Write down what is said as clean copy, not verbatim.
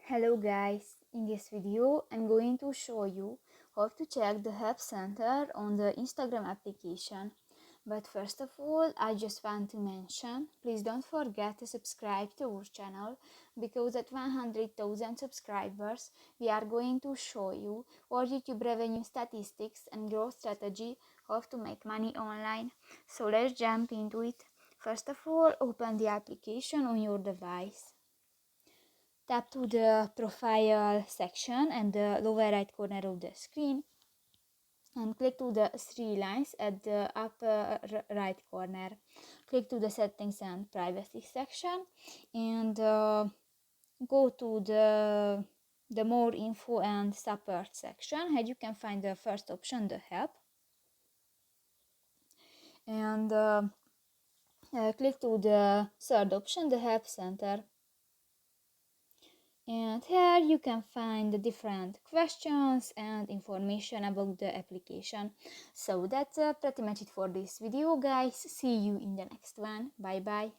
Hello guys, in this video I'm going to show you how to check the Help Center on the Instagram application. But first of all, I just want to mention, please don't forget to subscribe to our channel, because at 100,000 subscribers we are going to show you our YouTube revenue statistics and growth strategy, how to make money online. So let's jump into it. First of all, open the application on your device. Tap to the profile section at the lower right corner of the screen and click to the three lines at the upper right corner. Click to the settings and privacy section and go to the more info and support section. Here you can find the first option, the help, and click to the third option, the help center. And here you can find the different questions and information about the application. So that's pretty much it for this video, guys. See you in the next one. Bye bye.